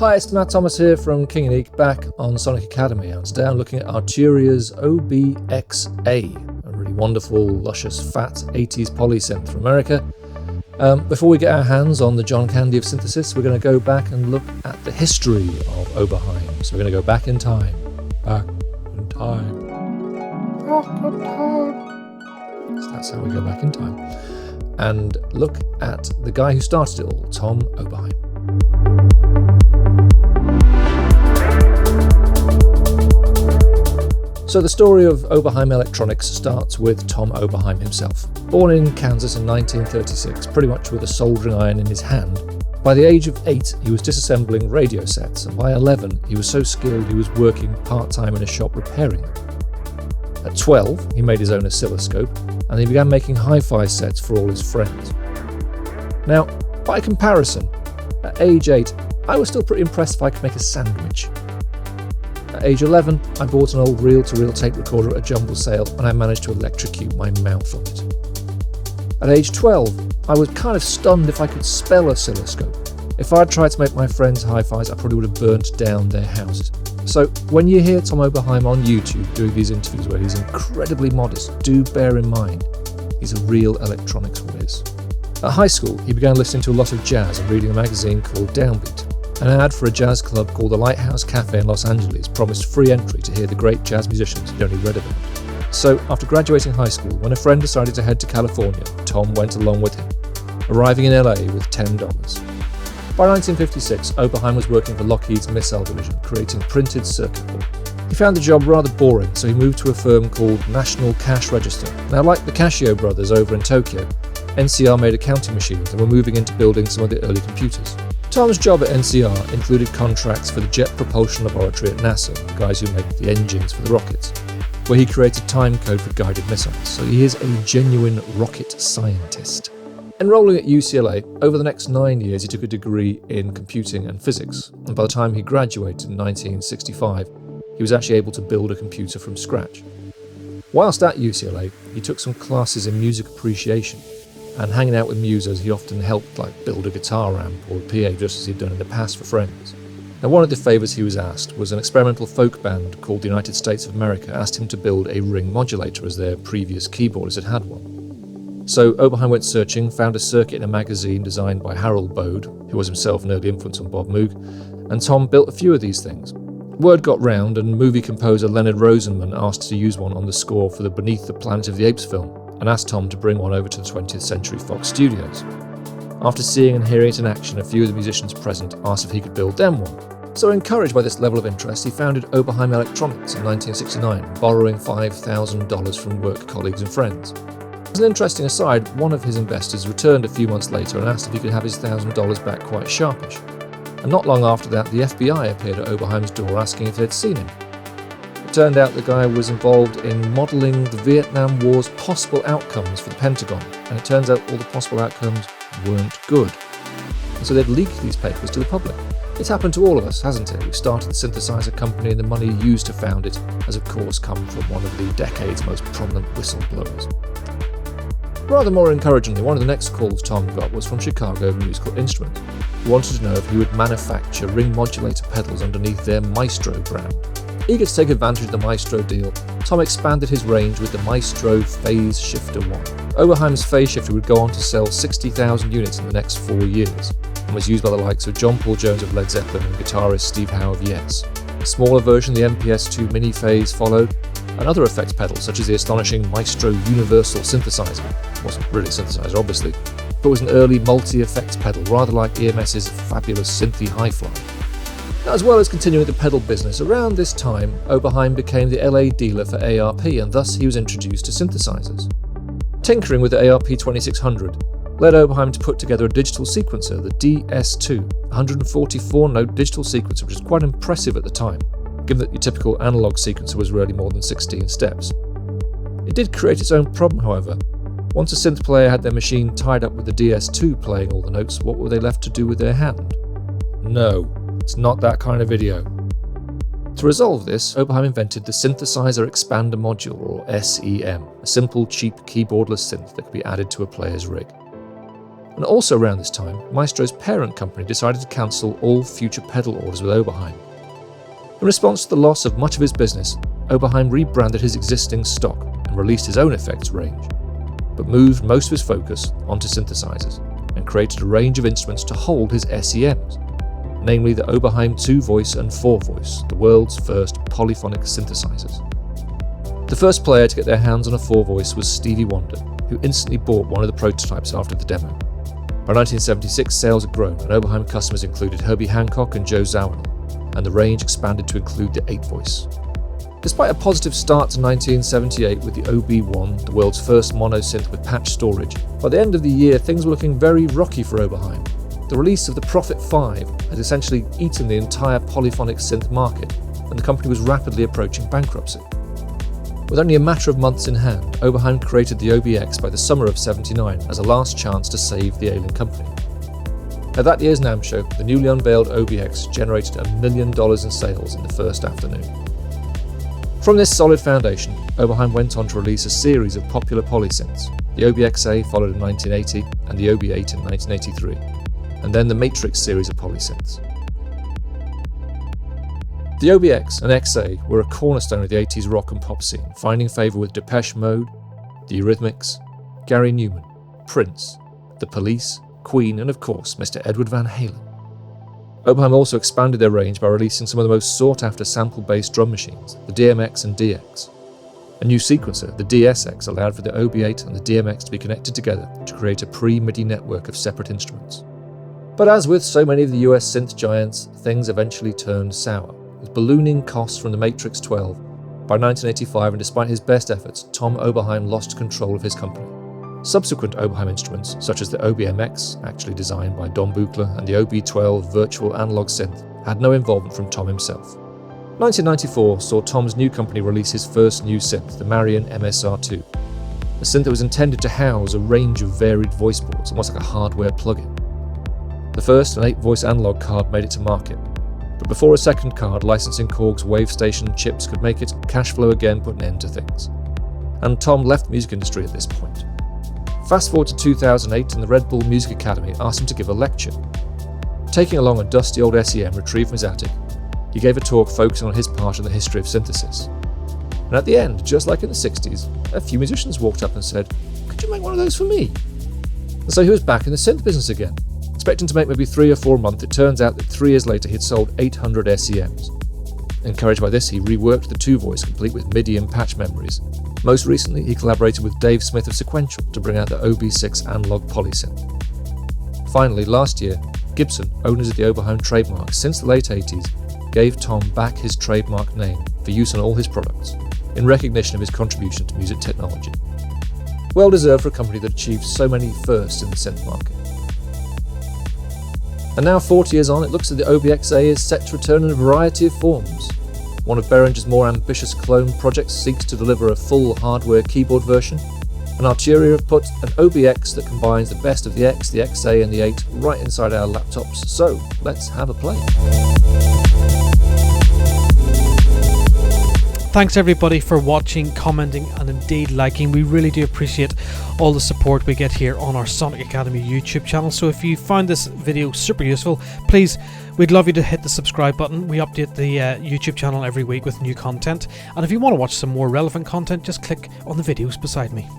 Hi, it's Matt Thomas here from King and Eek, back on Sonic Academy, and today I'm looking at Arturia's OBXA, a really wonderful, luscious, fat 80s poly synth from America. Before we get our hands on the John Candy of synthesis, we're going to go back and look at the history of Oberheim. So we're going to go back in time. Back in time. Back in time. So that's how we go back in time. And look at the guy who started it all, Tom Oberheim. So the story of Oberheim Electronics starts with Tom Oberheim himself. Born in Kansas in 1936, pretty much with a soldering iron in his hand. By the age of 8, he was disassembling radio sets, and by 11, he was so skilled he was working part-time in a shop repairing them. At 12, he made his own oscilloscope, and he began making hi-fi sets for all his friends. Now, by comparison, at age 8, I was still pretty impressed if I could make a sandwich. At age 11, I bought an old reel-to-reel tape recorder at a jumble sale, and I managed to electrocute my mouth on it. At age 12, I was kind of stunned if I could spell oscilloscope. If I'd tried to make my friends hi-fis, I probably would have burnt down their houses. So when you hear Tom Oberheim on YouTube doing these interviews where he's incredibly modest, do bear in mind he's a real electronics whiz. At high school, he began listening to a lot of jazz and reading a magazine called Downbeat. An ad for a jazz club called the Lighthouse Cafe in Los Angeles promised free entry to hear the great jazz musicians he'd only read about. So, after graduating high school, when a friend decided to head to California, Tom went along with him, arriving in LA with $10. By 1956, Oberheim was working for Lockheed's missile division, creating printed circuit boards. He found the job rather boring, so he moved to a firm called National Cash Register. Now, like the Casio brothers over in Tokyo, NCR made accounting machines and were moving into building some of the early computers. Tom's job at NCR included contracts for the Jet Propulsion Laboratory at NASA, the guys who make the engines for the rockets, where he created time code for guided missiles, so he is a genuine rocket scientist. Enrolling at UCLA, over the next 9 years he took a degree in computing and physics, and by the time he graduated in 1965, he was actually able to build a computer from scratch. Whilst at UCLA, he took some classes in music appreciation, and hanging out with musos, he often helped build a guitar amp or a PA just as he'd done in the past for friends. Now, one of the favours he was asked was an experimental folk band called the United States of America asked him to build a ring modulator as their previous keyboardist had one. So Oberheim went searching, found a circuit in a magazine designed by Harold Bode, who was himself an early influence on Bob Moog, and Tom built a few of these things. Word got round, and movie composer Leonard Rosenman asked to use one on the score for the Beneath the Planet of the Apes film, and asked Tom to bring one over to the 20th Century Fox Studios. After seeing and hearing it in action, a few of the musicians present asked if he could build them one. So encouraged by this level of interest, he founded Oberheim Electronics in 1969, borrowing $5,000 from work colleagues and friends. As an interesting aside, one of his investors returned a few months later and asked if he could have his $1,000 back quite sharpish. And not long after that, the FBI appeared at Oberheim's door asking if they'd seen him. It turned out the guy was involved in modelling the Vietnam War's possible outcomes for the Pentagon, and it turns out all the possible outcomes weren't good. And so they'd leaked these papers to the public. It's happened to all of us, hasn't it? We started the synthesizer company and the money used to found it has of course come from one of the decade's most prominent whistleblowers. Rather more encouragingly, one of the next calls Tom got was from Chicago Musical Instruments, who wanted to know if he would manufacture ring modulator pedals underneath their Maestro brand. Eager to take advantage of the Maestro deal, Tom expanded his range with the Maestro Phase Shifter 1. Oberheim's Phase Shifter would go on to sell 60,000 units in the next 4 years, and was used by the likes of John Paul Jones of Led Zeppelin and guitarist Steve Howe of Yes. A smaller version, the MPS-2 Mini Phase, followed, and other effects pedals such as the astonishing Maestro Universal Synthesizer. It wasn't really a synthesizer, obviously, but was an early multi-effects pedal, rather like EMS's fabulous Synthy Hi-Fly. Now, as well as continuing the pedal business, around this time, Oberheim became the LA dealer for ARP, and thus he was introduced to synthesizers. Tinkering with the ARP 2600 led Oberheim to put together a digital sequencer, the DS2, 144-note digital sequencer, which was quite impressive at the time, given that your typical analog sequencer was rarely more than 16 steps. It did create its own problem, however. Once a synth player had their machine tied up with the DS2 playing all the notes, what were they left to do with their hand? No. It's not that kind of video. To resolve this, Oberheim invented the Synthesizer Expander Module, or SEM, a simple, cheap, keyboardless synth that could be added to a player's rig. And also around this time, Maestro's parent company decided to cancel all future pedal orders with Oberheim. In response to the loss of much of his business, Oberheim rebranded his existing stock and released his own effects range, but moved most of his focus onto synthesizers and created a range of instruments to hold his SEMs, namely the Oberheim 2-voice and 4-voice, the world's first polyphonic synthesizers. The first player to get their hands on a 4-voice was Stevie Wonder, who instantly bought one of the prototypes after the demo. By 1976, sales had grown, and Oberheim customers included Herbie Hancock and Joe Zawinul, and the range expanded to include the 8-voice. Despite a positive start to 1978 with the OB1, the world's first mono synth with patch storage, by the end of the year things were looking very rocky for Oberheim. The release of the Prophet 5 had essentially eaten the entire polyphonic synth market, and the company was rapidly approaching bankruptcy. With only a matter of months in hand, Oberheim created the OBX by the summer of '79 as a last chance to save the ailing company. At that year's NAMM show, the newly unveiled OBX generated $1 million in sales in the first afternoon. From this solid foundation, Oberheim went on to release a series of popular polysynths. The OBX-A followed in 1980 and the OB8 in 1983, and then the Matrix series of polysynths. The OBX and XA were a cornerstone of the 80s rock and pop scene, finding favour with Depeche Mode, the Eurythmics, Gary Newman, Prince, The Police, Queen, and of course Mr. Edward Van Halen. Oberheim also expanded their range by releasing some of the most sought-after sample-based drum machines, the DMX and DX. A new sequencer, the DSX, allowed for the OB8 and the DMX to be connected together to create a pre-MIDI network of separate instruments. But as with so many of the US synth giants, things eventually turned sour, with ballooning costs from the Matrix 12. By 1985, and despite his best efforts, Tom Oberheim lost control of his company. Subsequent Oberheim instruments, such as the OBMX, actually designed by Don Buchler, and the OB12 virtual analog synth, had no involvement from Tom himself. 1994 saw Tom's new company release his first new synth, the Marion MSR2, a synth that was intended to house a range of varied voice boards, almost like a hardware plug-in. The first, an 8-voice analog card, made it to market, but before a second card licensing Korg's WaveStation chips could make it, cash flow again put an end to things. And Tom left the music industry at this point. Fast forward to 2008 and the Red Bull Music Academy asked him to give a lecture. Taking along a dusty old SEM retrieved from his attic, he gave a talk focusing on his part in the history of synthesis. And at the end, just like in the 60s, a few musicians walked up and said, "Could you make one of those for me?" And so he was back in the synth business again. Expecting to make maybe 3 or 4 a month, it turns out that 3 years later he'd sold 800 SEMs. Encouraged by this, he reworked the 2-voice complete with MIDI and patch memories. Most recently, he collaborated with Dave Smith of Sequential to bring out the OB6 analog polysynth. Finally, last year, Gibson, owners of the Oberheim trademark since the late 80s, gave Tom back his trademark name for use on all his products, in recognition of his contribution to music technology. Well deserved for a company that achieved so many firsts in the synth market. And now 40 years on, it looks as the OBX-A is set to return in a variety of forms. One of Behringer's more ambitious clone projects seeks to deliver a full hardware keyboard version, and Arturia have put an OBX that combines the best of the X, the XA and the 8 right inside our laptops, so let's have a play. Thanks everybody for watching, commenting and indeed liking. We really do appreciate all the support we get here on our Sonic Academy YouTube channel. So if you found this video super useful, please, we'd love you to hit the subscribe button. We update the YouTube channel every week with new content. And if you want to watch some more relevant content, just click on the videos beside me.